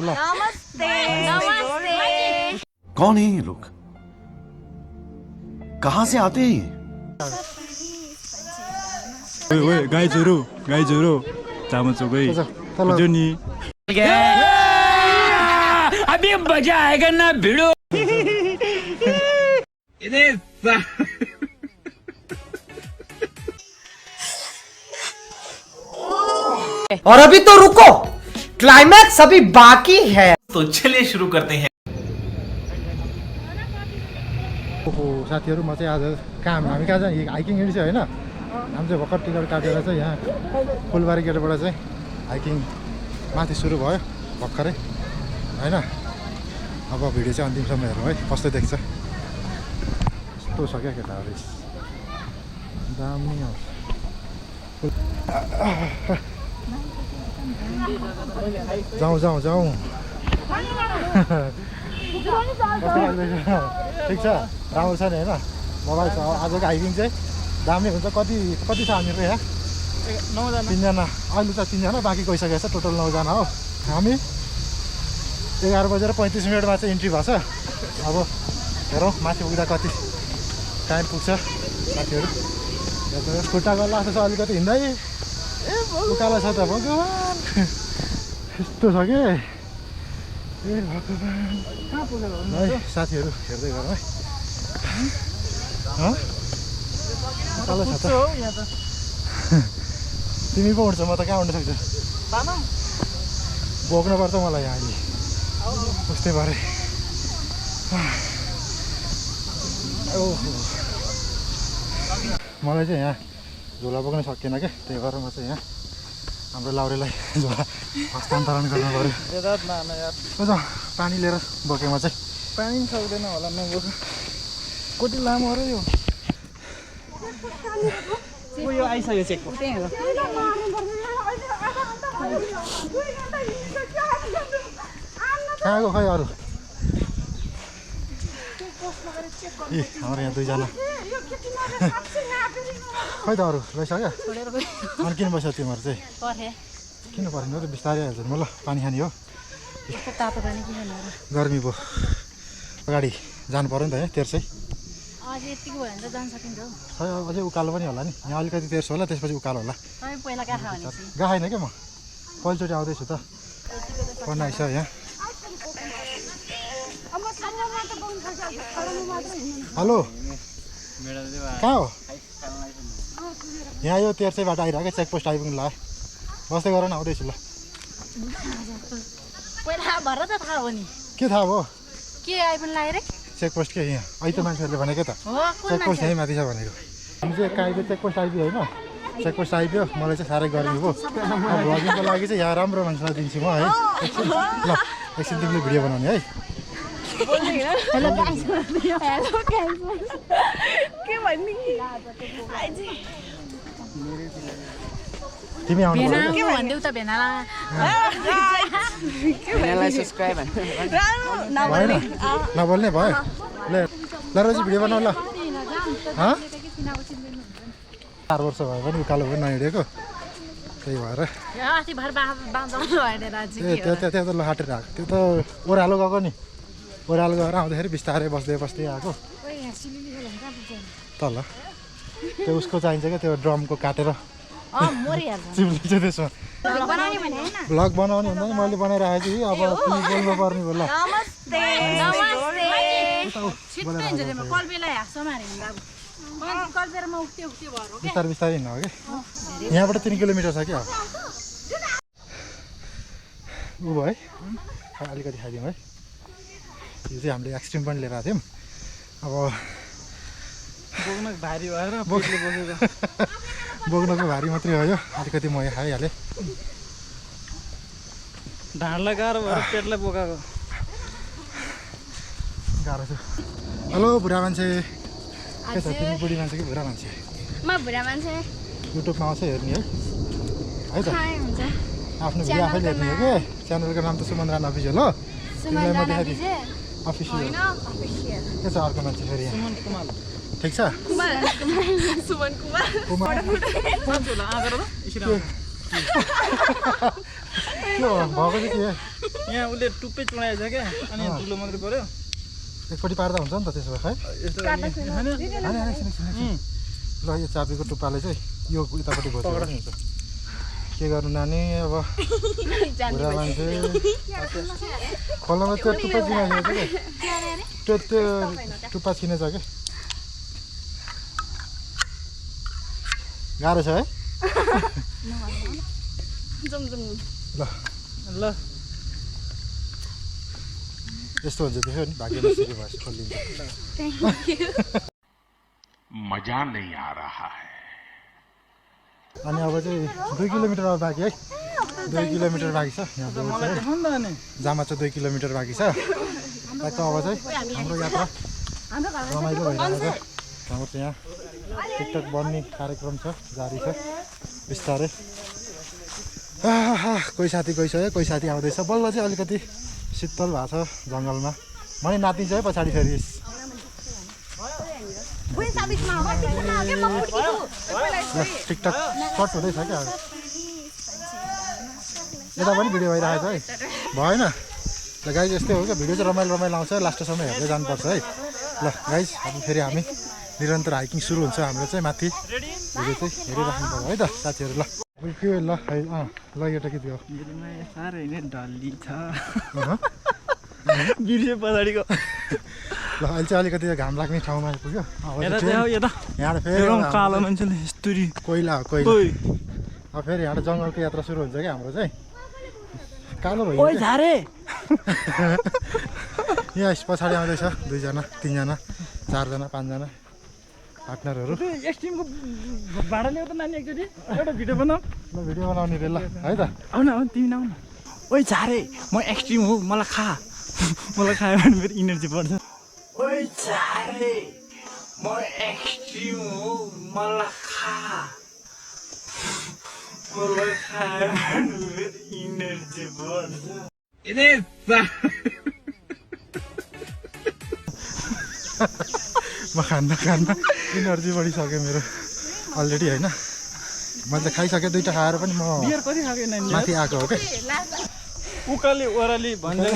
ल नमस्ते नमस्ते कौन है ये लोग कहाँ से आते हैं ओए गाई जोरो चामचोकै जो नि अभी मजा आएगा ना भिड़ो और अभी तो रुको क्लाइमैक्स अभी बाकी है। तो चलिए शुरू करते हैं। ओहो साथीहरु म चाहिँ आज हामी कहाँ चाहिँ हाइकिङ हिँड्छ हैन हामी चाहिँ भर्खर टिकट काटेर चाहिँ यहाँ फुलबारी गेटबाट चाहिँ हाइकिङ माथि सुरु भयो भर्खरै हैन अब भिडियो चाहिँ अन्तिमसम्म हेरौँ है कस्तो देख्छ कस्तो छ क्या केटाहरु दामी हो जाउँ ठिक छ राम्रो छ नि होइन मोबाइल छ आजको हाइकिङ चाहिँ दामी हुन्छ कति छ हामीहरू यहाँ 3जना अहिले त 3जना बाँकी गइसकेको छ टोटल 9जना हो हामी 11:35 चाहिँ इन्ट्री भएको छ अब हेरौँ माथि पुग्दा कति टाइम पुग्छ साथीहरू खुट्टा गल्ला जस्तो छ अलिकति हिँड्दै उकालो छ त भगवान् यस्तो छ के ए भगवान् है साथीहरू हेर्दै गरौँ है उकालो छ त तिमी पो उठ्छौ म त कहाँ उठ्न सक्छु बोक्नुपर्छ मलाई यहाँ अहिले उस्तै भरे ओहो मलाई चाहिँ यहाँ झोला बोक्न सकिएन क्या त्यही भएर म चाहिँ यहाँ हाम्रो लाउरेलाई झोला हस्तान्तरण गर्नु पऱ्यो पानी लिएर बोकेँ म चाहिँ पानी पनि सक्दैन होला नबोक कति लामो हो र यो आइसक्यो चेक कहाँको खै अरू ए हाम्रो यहाँ 2जना खै त अरू लैसक्यो अनि किन बस्यो तिमीहरू चाहिँ किन पर्ने हो त बिस्तारै हाल्छ म ल पानी खाने हो गर्मी भयो अगाडि जानु पऱ्यो नि त है तेर्सै खै अझै उकालो पनि होला नि यहाँ अलिकति तेर्सो होला त्यसपछि उकालो होला गएन क्या म पहिलोचोटि आउँदैछु त पढ्न आइस यहाँ हेलो कहाँ हो यहाँ यो तेर्सैबाट आइरहेको चेकपोस्ट आइपुग्नु ल बस्दै गर न आउँदैछु ल के थाहा भयो चेकपोस्ट के यहाँ अहिले त मान्छेहरूले भनेको त चेकपोस्ट यहीँ माथि छ भनेको हामी चाहिँ कहाँ आइपुग्यो चेकपोस्ट आइपुग्यो होइन चेकपोस्ट आइपुग्यो मलाई चाहिँ साह्रै गर्मी भयो भ्लगिङको लागि चाहिँ यहाँ राम्रो मान्छेलाई दिन्छु म है एकछिन ल एकछिन तिमीले भिडियो बनाउने है तिमी आउनु नबोल्ने भयो ल रोजी भिडियो बनाऊ ल 4 वर्ष भयो पनि उकालो पनि नहिँडेको त्यही भएर त्यो त लहाटेर आएको त्यो त ओह्रालो गएको नि ओह्रालो गएर आउँदाखेरि बिस्तारै बस्दै आएको तल त्यो उसको चाहिन्छ क्या त्यो ड्रमको काटेर चिप्लिन्छ त्यसमा भ्लग बनाउने हुँदा नि मैले बनाइराखेको छु अब तिमी बोल्नु पर्ने भयो ल बिस्तारै हिँड्नु हो कि यहाँबाट 3 किलोमिटर छ क्या ऊ भयो है अलिकति खाइदिउँ है यो चाहिँ हामीले एक्सट्रिम पनि लिएर आएको थियौँ अब भारी भएर बोक्नको भारी मात्रै हो यो अलिकति म खाइहालेँ ढाडलाई गाह्रो भएर पेटलाई बोकाएको गाह्रो छ हेलो बुढा मान्छे के छ तिमी बुढी मान्छे कि बुढा मान्छे म बुढा मान्छे युट्युबमा आउँछ हेर्ने है त आफ्नो भिडियो आफैले हेर्ने हो कि च्यानलको नाम त सुमन राणा अफिसियल हो तिमीलाई म देखाइदिएँ अफिसियल के छ अर्को मान्छे फेरि यहाँ ठिक छ के हो भएको चाहिँ के यहाँ उसले टुप्पै चुडाएछ क्या अनि ठुलो मात्रै पर्यो एकपट्टि पार्दा हुन्छ नि त त्यसो भए यस्तो ल यो चाबीको टुप्पाले चाहिँ यो उतापट्टि घोचेर नि हुन्छ के गर्नु नानी अब बुढा मान्छे खोलामा त्यो टुप्पा चिनाइसकेको छ क्या त्यो टुप्पा छिनेछ क्या गाह्रो छ है ल ल यस्तो हुन्छ त्यसो नि भाग्य नसिरी भएपछि खोलिन्छ मजा नहीं आ रहा है अनि अब चाहिँ 2 किलोमिटर अब बाँकी है 2 किलोमिटर बाँकी छ यहाँ जामा चाहिँ 2 किलोमिटर बाँकी छ ट्याक्क अब चाहिँ हाम्रो यात्रा रमाइलो भइरहेको छ हाम्रो चाहिँ यहाँ टिकटक बन्ने कार्यक्रम छ जारी छ बिस्तारै कोही साथी गइसक्यो कोही साथी आउँदैछ बल्ल चाहिँ अलिकति शीतल भएको छ जङ्गलमा मैले नातिन्छ है पछाडि फेरि टिकटक सर्ट हुँदैछ क्या यता पनि भिडियो भइरहेको छ है भएन ल गाइज यस्तै हो क्या भिडियो चाहिँ रमाइलो आउँछ लास्टसम्म हेर्दै जानुपर्छ है ल गाइज अब फेरि हामी निरन्तर हाइकिङ सुरु हुन्छ हाम्रो चाहिँ माथि भिडियो चाहिँ हेरिराख्नु पर्यो है त साथीहरू ल के ल है ल एउटा गीत गाऊ साह्रै नै डल्ली छ बिर्से पछाडिको ल अहिले चाहिँ अलिकति घाम लाग्ने ठाउँमा आइपुग्यो यहाँ फेरि कालो मान्छेले यस्तरी कोइला हो कोइला अब फेरि यहाँ जङ्गलको यात्रा सुरु हुन्छ क्या हाम्रो चाहिँ कालो भयो यहाँ पछाडि आउँदैछ 2 जना 3 जना 4 जना 5 जना पार्टनरहरू एक्सट्रिमको भाडा ल्याउ त नानी एकचोटि एउटा भिडियो बनाऊ ल भिडियो बनाउने रे ल है त आउन तिमी नआउन ओइ झारे म एक्सट्रिम हो मलाई खा मलाई खायो भने फेरि इनर्जी बढ्छ ओइ झारे म एक्सट्रिम हो मलाई खा मलाई खायो भने फेरि इनर्जी बढ्छ म खान्न इनर्जी बढिसक्यो मेरो अलरेडी होइन मैले त खाइसकेँ 2टा खाएर पनि म बियर कति खाएको नानी माथि आएको हो क्या उकाली ओराली भन्दै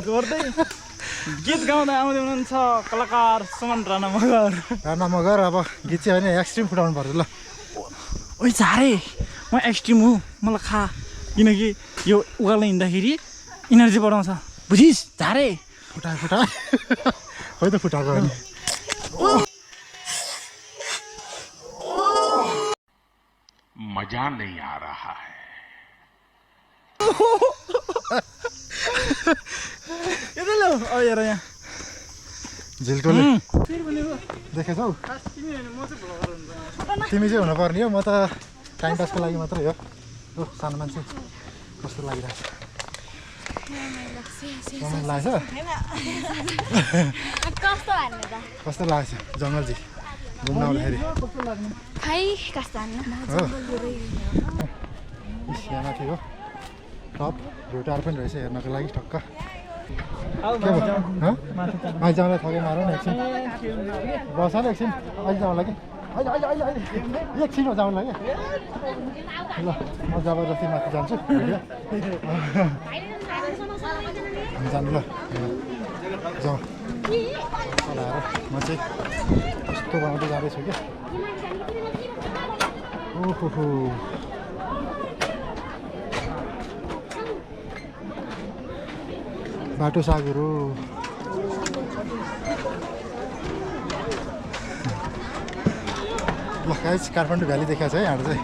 गर्दै गीत गाउँदा आउँदै हुनुहुन्छ कलाकार सुमन राणा मगर अब गीत चाहिँ होइन एक्सट्रिम फुटाउनु पर्छ ल ओइ झारे म एक्सट्रिम हो मलाई खा किनकि यो उकालो हिँड्दाखेरि इनर्जी बढाउँछ बुझिस् झारे फुटा खोइ त फुटाएको हो नि मजा नहीं आ रहा है हेर यहाँ झिल्टोले देखेछौ तिमी चाहिँ हुनुपर्ने हो म त टाइम पासको लागि मात्रै हो सानो मान्छे कस्तो लागिरहेछ रमाइलो लाग्छ कस्तो लाग्छ जङ्गलजी घुम्न आउँदाखेरि यहाँ माथि हो टप भुटार पनि रहेछ हेर्नको लागि ठक्क अहिले जाउँला थगे मारौँ न एकछिन बस न एकछिन अहिले जाउँला कि अहिले एकछिन हो जाउँला कि ल म जबरजस्ती माथि जान्छु जानु ल जाउँ चलाएर म चाहिँ यस्तो बनाउँदै जाँदैछु क्या ओहो बाटो सागहरू ल गाइस काठमाडौँ भ्याली देखाएको छ है यहाँ चाहिँ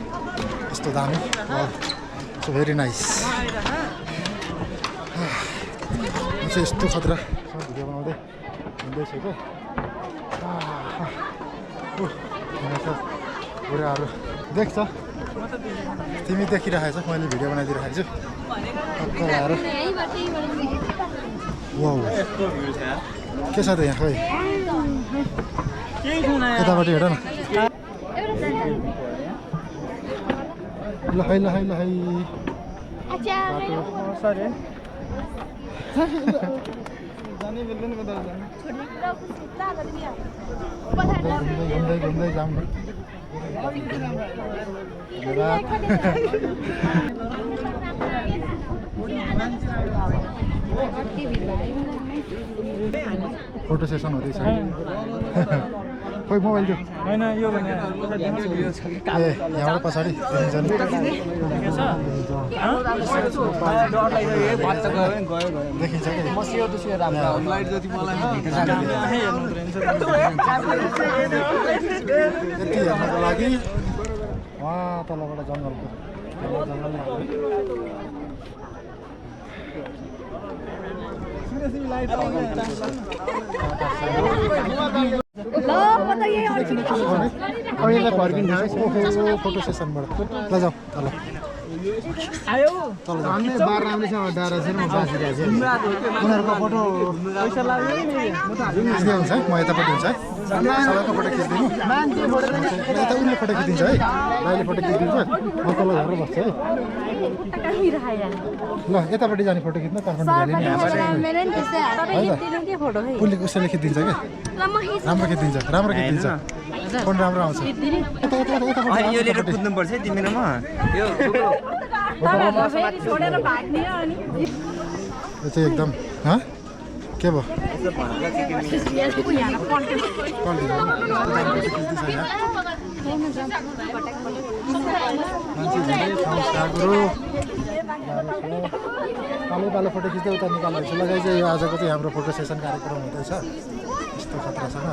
यस्तो दामी सो भेरी नाइस म चाहिँ यस्तो खतरा भिडियो बनाउँदै हिँड्दैछु क्या बुढाहरू देख्छ तिमी देखिरहेको छ मैले भिडियो बनाइदिइरहेको छु टक्क आएर वाउ के छ त यहाँ खोइ यतापट्टि हेर न ल है घुम्दै जाउँ न फोटो सेसन हुँदैछ खोइ मोबाइल दियो होइन यो ए यहाँबाट पछाडि देखिन्छ नि देखिन्छ कि यति हेर्नको लागि वहाँ तलबाट जङ्गलको अहिले फर्किन्छ फोटो सेसनबाट ल जाउँ तल तल बार राम्रैसँग डाँडा छ म बाँचिरहेको छु उनीहरूको फोटो खिच्दै हुन्छ है म यतापट्टि हुन्छ है सबैको फोटो खिच्दिनु यता उनले फोटो खिचिदिन्छ है भाइले फोटो खिचिदिन्छ म तल झरेर बस्छु है ल यतापट्टि जाने फोटो खिच्नु काठमाडौँ भ्याली उसले उसैले खिचिदिन्छ क्या राम्रो खिचिदिन्छ फोन राम्रो आउँछ कुद्नुपर्छ तिमी र म यो यो चाहिँ एकदम के भयो पालो पालो फोटो खिच्दै उता निकाल्दैछु लगाइ चाहिँ यो आजको चाहिँ हाम्रो फोटो सेसन कार्यक्रम हुँदैछ यस्तो खतरासँग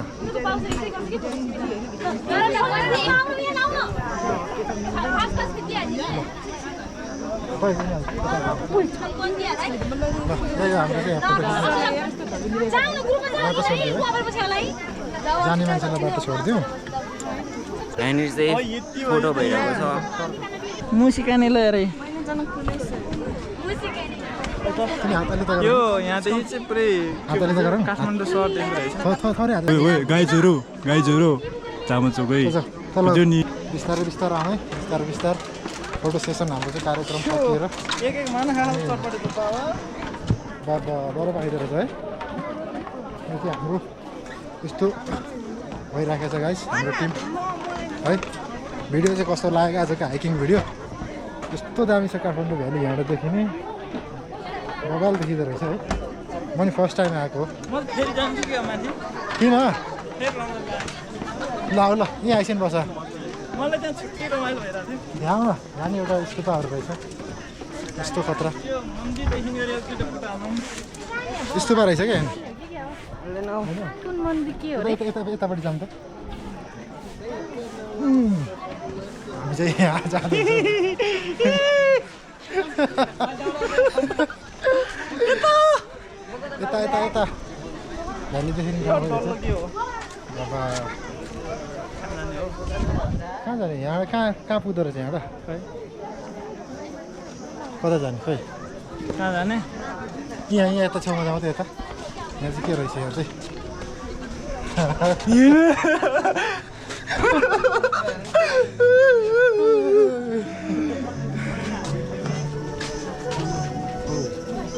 खै हाम्रो चाहिँ जाने मान्छेलाई बाटो छोडिदिउँ यहाँनिर चाहिँ फोटो भइरहेको छ मुसिकाने ल हेरे तिमी हातले त यो यहाँदेखि चाहिँ पुरै हातले त गरौँ काठमाडौँ सहर देख्दो रहेछ थोरै हात गाई जोरो चामचोकै नि बिस्तारै बिस्तारै आउने बिस्तारै फोटो सेसन हाम्रो चाहिँ कार्यक्रम सकिएर बाबा बरफ आइदिएर छ है यो चाहिँ हाम्रो यस्तो भइराखेको छ गाइस हाम्रो टिम है भिडियो चाहिँ कस्तो लाग्यो आजको हाइकिङ भिडियो यस्तो दामी छ काठमाडौँ भ्याली यहाँबाट देखिने मोबाइल देखिँदो रहेछ है म नि फर्स्ट टाइम आएको किन ल ल यहीँ आइसिन बस मलाई त्यहाँ छुट्टै रमाइलो भइरहेको थियो यहाँ न यहाँ नि एउटा स्तूपहरू रहेछ यस्तो खतरा स्तूपा रहेछ क्या यतापट्टि जाऊँ त हामी चाहिँ यहाँ जाँदैछ यता यता यता भ्यालीदेखि बाबा कहाँ जाने यहाँ कहाँ पुग्दो रहेछ यहाँबाट कता जाने खोइ कहाँ जाने यहाँ यता छेउमा जाउँ त यता यहाँ चाहिँ के रहेछ यहाँ चाहिँ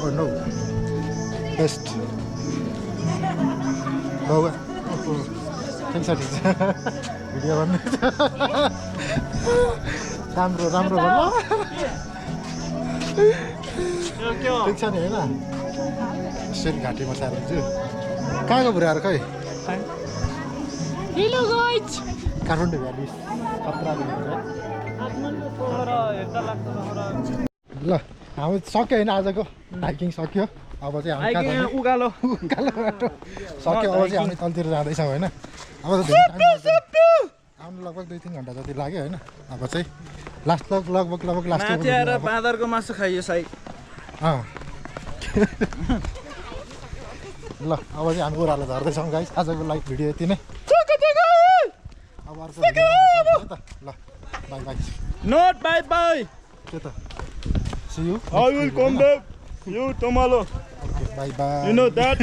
Oh no. Best. बाबु ठिक छ भिडियो भन्नु राम्रो राम्रो भन्नु ठिक छ नि होइन सेट घाँटीमा सार हुन्छु कहाँको बुढाहरू खै काठमाडौँ भ्याली खतरा ल हाम्रो सक्यो होइन आजको हाइकिङ सक्यो अब चाहिँ हामी कहाँ जाने उकालो बाटो सक्यो अब चाहिँ हामी तलतिर जाँदैछौँ होइन अब त आउनु लगभग 2-3 घन्टा जति लाग्यो होइन अब चाहिँ लगभग लास्ट बाँदरको मासु खाइयो साइड ल अब चाहिँ हामी ओह्रालो झर्दैछौँ गाइस आजको लाइभ भिडियो यति नै अब अर्को ल by by note by by के त see you I will come back you tomorrow okay bye bye you know that